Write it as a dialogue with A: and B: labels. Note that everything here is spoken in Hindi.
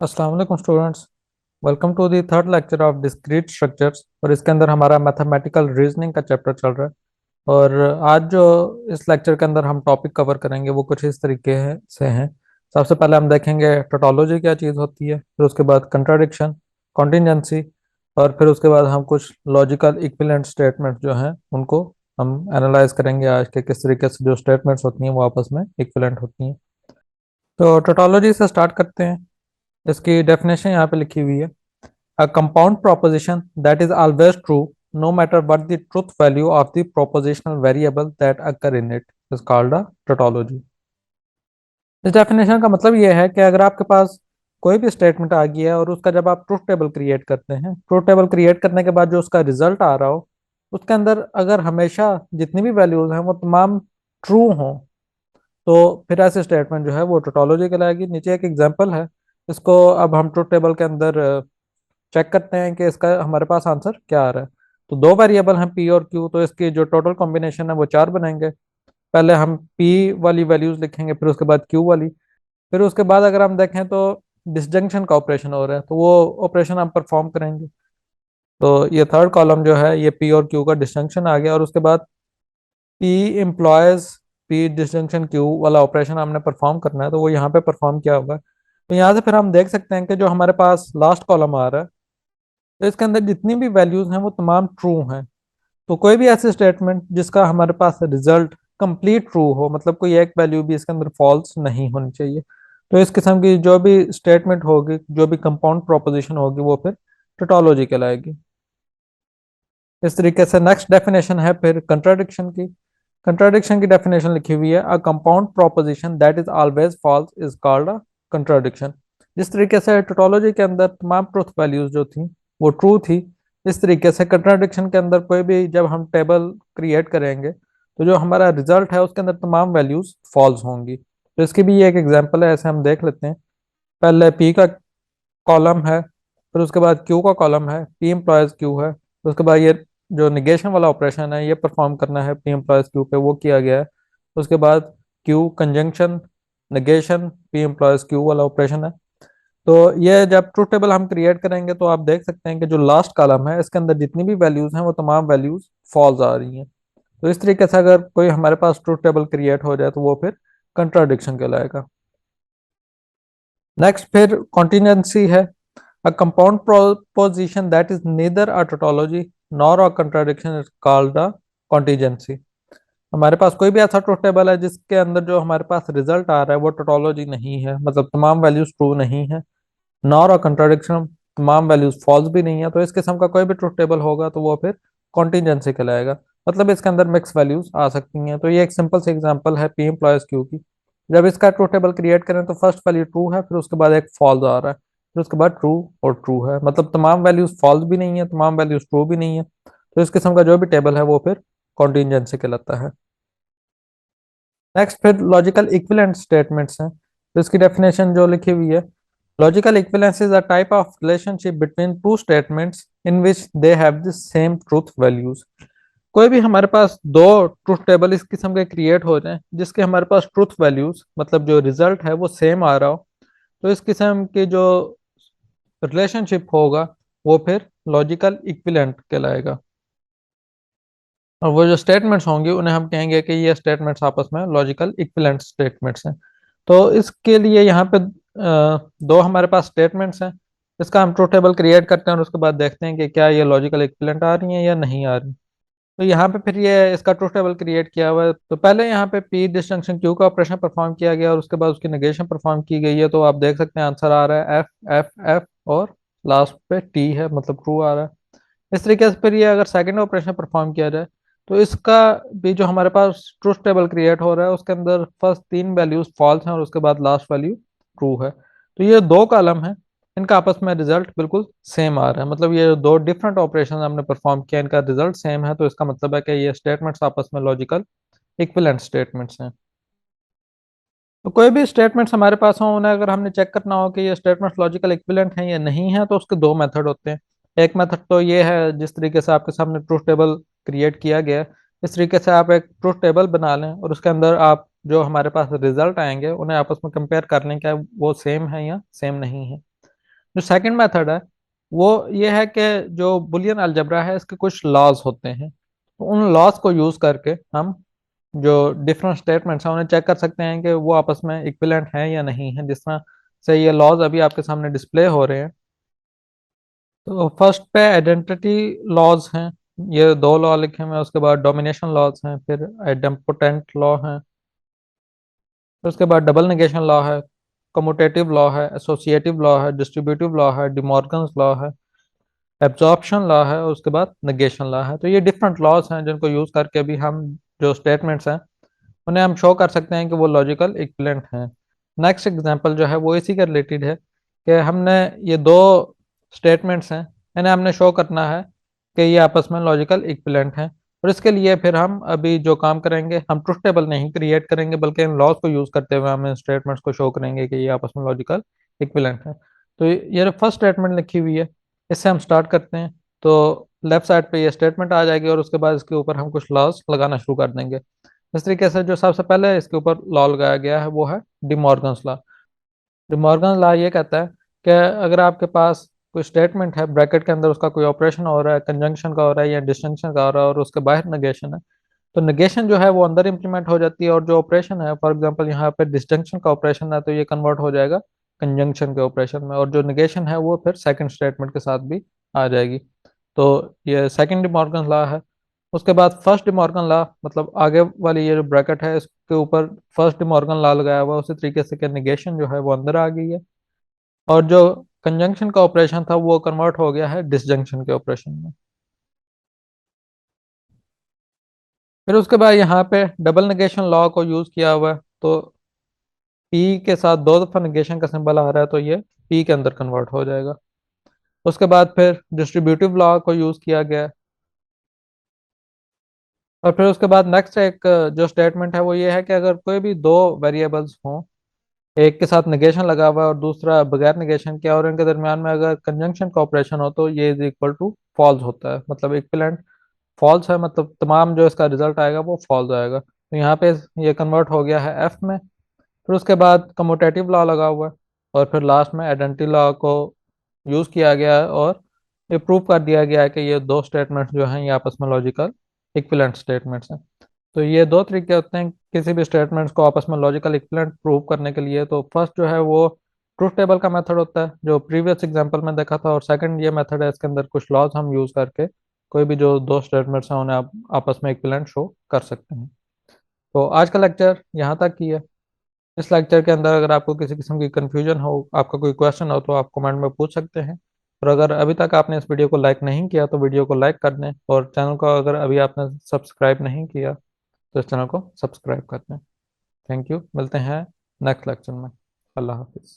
A: अस्सलाम वालेकुम students. Welcome to the third lecture of discrete structures और इसके अंदर हमारा मैथमेटिकल रीजनिंग का चैप्टर चल रहा है। और आज जो इस लेक्चर के अंदर हम टॉपिक कवर करेंगे वो कुछ इस तरीके से हैं। सबसे पहले हम देखेंगे टोटोलॉजी क्या चीज़ होती है, फिर उसके बाद कंट्राडिक्शन, कॉन्टिजेंसी, और फिर उसके बाद हम कुछ लॉजिकल इक्विवेलेंट स्टेटमेंट जो हैं उनको हम एनालाइज करेंगे आज के किस तरीके से जो स्टेटमेंट्स होती हैं वो आपस में इक्विवेलेंट होती हैं। तो टोटोलॉजी से स्टार्ट करते हैं। इसकी डेफिनेशन यहाँ पे लिखी हुई है। A compound proposition that is always true no matter what the truth value of the propositional variable that occur in it is called a tautology। इस डेफिनेशन का मतलब यह है कि अगर आपके पास कोई भी स्टेटमेंट आ गया है और उसका जब आप ट्रूथ टेबल क्रिएट करते हैं, ट्रूथ टेबल क्रिएट करने के बाद जो उसका रिजल्ट आ रहा हो उसके अंदर अगर हमेशा जितनी भी वैल्यूज हैं वो तमाम ट्रू हों, तो फिर ऐसे स्टेटमेंट जो है वो टोटोलॉजी कहलाएगी। नीचे एक एग्जांपल है, इसको अब हम ट्रूथ टेबल के अंदर चेक करते हैं कि इसका हमारे पास आंसर क्या आ रहा है। तो दो वेरिएबल हैं पी और क्यू, तो इसकी जो टोटल कॉम्बिनेशन है वो चार बनेंगे। पहले हम पी वाली वैल्यूज लिखेंगे, फिर उसके बाद क्यू वाली, फिर उसके बाद अगर हम देखें तो डिसजंक्शन का ऑपरेशन हो रहा है तो वो ऑपरेशन हम परफॉर्म करेंगे। तो ये थर्ड कॉलम जो है ये पी और क्यू का डिसजंक्शन आ गया, और उसके बाद P employees P disjunction Q वाला ऑपरेशन हमने परफॉर्म करना है, तो वो यहाँ पे परफॉर्म किया होगा। तो यहाँ से फिर हम देख सकते हैं कि जो हमारे पास लास्ट कॉलम आ रहा है तो इसके अंदर जितनी भी वैल्यूज हैं वो तमाम ट्रू हैं। तो कोई भी ऐसे स्टेटमेंट जिसका हमारे पास रिजल्ट कंप्लीट ट्रू हो, मतलब कोई एक वैल्यू भी इसके अंदर फॉल्स नहीं होनी चाहिए, तो इस किस्म की जो भी स्टेटमेंट होगी, जो भी कंपाउंड प्रोपोजिशन होगी, वो फिर टोटोलॉजी कहलाएगी। इस तरीके से नेक्स्ट डेफिनेशन है फिर कंट्राडिक्शन की। कंट्राडिक्शन की डेफिनेशन लिखी हुई है, a compound proposition that is always false is called a contradiction. जिस तरीके से टोटोलॉजी के अंदर तमाम ट्रूथ वैल्यूज जो थी वो ट्रू थी, इस तरीके से कंट्राडिक्शन के अंदर कोई भी जब हम टेबल क्रिएट करेंगे तो जो हमारा रिजल्ट है उसके अंदर तमाम वैल्यूज फॉल्स होंगी। तो इसकी भी ये एक एग्जांपल है, ऐसे हम देख लेते हैं। पहले पी का कॉलम है, फिर उसके बाद क्यू का कॉलम है, पी एम्प्लॉयज क्यू है, फिर उसके बाद ये जो निगेशन वाला ऑपरेशन है ये परफॉर्म करना है पी एम्प्लॉयज क्यू पे, वो किया गया है। उसके बाद Q conjunction negation P employees Q वाला ऑपरेशन है। तो ये जब ट्रूथ टेबल हम क्रिएट करेंगे तो आप देख सकते हैं कि जो लास्ट कॉलम है इसके अंदर जितनी भी वैल्यूज हैं वो तमाम वैल्यूज फॉल्स आ रही हैं। तो इस तरीके से अगर कोई हमारे पास ट्रूथ टेबल क्रिएट हो जाए तो वो फिर कंट्राडिक्शन कहलाएगा। नेक्स्ट फिर कॉन्टिजेंसी है, a compound proposition that is neither a tautology nor a contradiction is called a contingency। हमारे पास कोई भी ऐसा ट्रूथ टेबल है जिसके अंदर जो हमारे पास रिजल्ट आ रहा है वो टोटोलॉजी नहीं है, मतलब तमाम वैल्यूज ट्रू नहीं है, नॉर अ कंट्राडिक्शन, तमाम वैल्यूज फॉल्स भी नहीं है, तो इस किस्म का कोई भी ट्रूथ टेबल होगा तो वो फिर कॉन्टिजेंसी कहलाएगा। मतलब इसके अंदर मिक्स वैल्यूज आ सकती हैं। तो ये एक सिंपल सी एग्जांपल है पी एम्प्लॉयज क्यू की। जब इसका ट्रूथ टेबल क्रिएट करें तो फर्स्ट वैल्यू ट्रू है, फिर उसके बाद एक फॉल्स आ रहा है, फिर उसके बाद ट्रू और ट्रू है, मतलब तमाम वैल्यूज फॉल्स भी नहीं है, तमाम वैल्यूज ट्रू भी नहीं है। तो इस किस्म का जो भी टेबल है वो फिर कॉन्टिजेंसी कहलाता है। नेक्स्ट फिर लॉजिकल इक्विवेलेंट स्टेटमेंट्स हैं। तो इसकी डेफिनेशन जो लिखी हुई है, logical equivalence is a type of relationship between two statements in which they have the same truth values. कोई भी हमारे पास दो ट्रूथ टेबल इस किस्म के क्रिएट हो जाएं जिसके हमारे पास ट्रूथ वैल्यूज, मतलब जो रिजल्ट है वो सेम आ रहा हो, तो इस किस्म की जो रिलेशनशिप होगा वो फिर लॉजिकल इक्विवेलेंट कहलाएगा। और वो जो स्टेटमेंट्स होंगे उन्हें हम कहेंगे कि ये स्टेटमेंट्स आपस में लॉजिकल इक्विवेलेंट स्टेटमेंट्स हैं। तो इसके लिए यहाँ पे दो हमारे पास स्टेटमेंट्स हैं, इसका हम ट्रूथ टेबल क्रिएट करते हैं और उसके बाद देखते हैं कि क्या ये लॉजिकल इक्विवेलेंट आ रही हैं या नहीं आ रही। तो यहाँ पे फिर ये इसका ट्रूथ टेबल क्रिएट किया हुआ है। तो पहले यहाँ पे पी डिस्जंक्शन क्यू का ऑपरेशन परफॉर्म किया गया और उसके बाद उसकी नेगेशन परफॉर्म की गई है। तो आप देख सकते हैं आंसर आ रहा है एफ एफ एफ, और लास्ट पे टी है, मतलब ट्रू आ रहा है। इस तरीके से फिर ये अगर सेकंड ऑपरेशन परफॉर्म किया जाए तो इसका भी जो हमारे पास ट्रूथ टेबल क्रिएट हो रहा है उसके अंदर फर्स्ट तीन वैल्यूज फॉल्स हैं और उसके बाद लास्ट वैल्यू ट्रू है। तो ये दो कॉलम है, इनका आपस में रिजल्ट बिल्कुल सेम आ रहा है, मतलब ये दो डिफरेंट ऑपरेशन हमने परफॉर्म किया, इनका रिजल्ट सेम है, तो इसका मतलब है कि ये स्टेटमेंट्स आपस में लॉजिकल इक्विवेलेंट स्टेटमेंट्स हैं। तो कोई भी स्टेटमेंट्स हमारे पास हो, उन्हें अगर हमने चेक करना हो कि ये स्टेटमेंट्स लॉजिकल इक्विवेलेंट हैं या नहीं है, तो उसके दो मेथड होते हैं। एक मेथड तो ये है जिस तरीके से आपके सामने ट्रूथ टेबल क्रिएट किया गया है, इस तरीके से आप एक ट्रूथ टेबल बना लें और उसके अंदर आप जो हमारे पास रिजल्ट आएंगे उन्हें आपस में कंपेयर कर लें क्या वो सेम है या सेम नहीं है। जो सेकंड मेथड है वो ये है कि जो बुलियन अलजेब्रा है इसके कुछ लॉज होते हैं, तो उन लॉज को यूज करके हम जो डिफरेंट स्टेटमेंट्स हैं उन्हें चेक कर सकते हैं कि वो आपस में इक्विवेलेंट हैं या नहीं है, जिस तरह से ये लॉज अभी आपके सामने डिस्प्ले हो रहे हैं। तो फर्स्ट पे आइडेंटिटी लॉज हैं, ये दो लॉ लिखे हुए हैं। उसके बाद डोमिनेशन लॉज हैं, फिर आइडेम्पोटेंट लॉ हैं, फिर उसके बाद डबल नेगेशन लॉ है, कम्यूटेटिव लॉ है, एसोसिएटिव लॉ है, डिस्ट्रीब्यूटिव लॉ है, डिमॉर्गन्स लॉ है, एब्जॉर्प्शन लॉ है, और उसके बाद नेगेशन लॉ है। तो ये डिफरेंट लॉज हैं जिनको यूज करके भी हम जो स्टेटमेंट्स हैं उन्हें हम शो कर सकते हैं कि वो लॉजिकल इक्विवेलेंट हैं। नेक्स्ट एग्जांपल जो है वो इसी के रिलेटेड है कि हमने ये दो स्टेटमेंट्स हैं, इन्हें हमने शो करना है कि ये आपस में लॉजिकल इक्विवेलेंट हैं। और इसके लिए फिर हम अभी जो काम करेंगे, हम ट्रुथ टेबल नहीं क्रिएट करेंगे बल्कि इन लॉज को यूज करते हुए हम इन स्टेटमेंट्स को शो करेंगे कि ये आपस में लॉजिकल इक्विवेलेंट है। तो ये फर्स्ट स्टेटमेंट लिखी हुई है, इससे हम स्टार्ट करते हैं। तो लेफ्ट साइड पे ये स्टेटमेंट आ जाएगी और उसके बाद इसके ऊपर हम कुछ लॉज लगाना शुरू कर देंगे। इस तरीके से जो सबसे पहले इसके ऊपर लॉ लगाया गया है वो है डिमॉर्गन्स लॉ। डिमॉर्गन लॉ ये कहता है कि अगर आपके पास कोई स्टेटमेंट है, ब्रैकेट के अंदर उसका कोई ऑपरेशन हो रहा है, कंजंक्शन का हो रहा है या डिस्टिंक्शन का हो रहा है, और उसके बाहर नेगेशन है, तो नेगेशन जो है वो अंदर इंप्लीमेंट हो जाती है, और जो ऑपरेशन है, फॉर एग्जांपल यहाँ पे डिस्टिंक्शन का ऑपरेशन है, तो ये कन्वर्ट हो जाएगा कंजंक्शन के ऑपरेशन में, और जो नेगेशन है वो फिर सेकंड स्टेटमेंट के साथ भी आ जाएगी। तो ये सेकंड डिमॉर्गन लॉ है। उसके बाद फर्स्ट डिमॉर्गन लॉ, मतलब आगे वाली ये जो ब्रैकेट है इसके ऊपर फर्स्ट डिमॉर्गन लॉ लगाया हुआ है, उसी तरीके से कि नेगेशन जो है वो अंदर आ गई है, और जो कंजंक्शन का ऑपरेशन था वो कन्वर्ट हो गया है डिसजंक्शन के ऑपरेशन में। फिर उसके बाद यहाँ पे डबल नेगेशन लॉ को यूज किया हुआ है, तो पी के साथ दो दफा नेगेशन का सिंबल आ रहा है, तो ये पी के अंदर कन्वर्ट हो जाएगा। उसके बाद फिर डिस्ट्रीब्यूटिव लॉ को यूज किया गया है। और फिर उसके बाद नेक्स्ट एक जो स्टेटमेंट है वो ये है कि अगर कोई भी दो वेरिएबल्स हों, एक के साथ नेगेशन लगा हुआ है और दूसरा बगैर नेगेशन किया, और इनके दरमियान में अगर कंजंक्शन का ऑपरेशन हो, तो ये इज इक्वल टू फॉल्स होता है, मतलब इक्विवेलेंट फॉल्स है, मतलब तमाम जो इसका रिजल्ट आएगा वो फॉल्स आएगा। तो यहाँ पे ये कन्वर्ट हो गया है एफ में। फिर उसके बाद कम्यूटेटिव लॉ लगा हुआ है, और फिर लास्ट में आइडेंटिटी लॉ को यूज किया गया है, और ये प्रूव कर दिया गया है कि ये दो स्टेटमेंट्स जो हैं ये आपस में लॉजिकल इक्विवेलेंट स्टेटमेंट्स हैं। तो ये दो तरीके होते हैं किसी भी स्टेटमेंट्स को आपस में लॉजिकल इक्विवेलेंट प्रूव करने के लिए। तो फर्स्ट जो है वो ट्रूथ टेबल का मेथड होता है जो प्रीवियस एग्जांपल में देखा था, और सेकंड ये मेथड है, इसके अंदर कुछ लॉज हम यूज करके कोई भी जो दो स्टेटमेंट्स हैं उन्हें आप आपस में इक्विवेलेंट शो कर सकते हैं। तो आज का लेक्चर यहाँ तक ही है। इस लेक्चर के अंदर अगर आपको किसी किस्म की कंफ्यूजन हो, आपका कोई क्वेश्चन हो, तो आप कमेंट में पूछ सकते हैं। और अगर अभी तक आपने इस वीडियो को लाइक नहीं किया तो वीडियो को लाइक कर दें, और चैनल को अगर अभी आपने सब्सक्राइब नहीं किया तो इस चैनल को सब्सक्राइब कर दें। थैंक यू, मिलते हैं नेक्स्ट लेक्चर में। अल्लाह हाफिज़।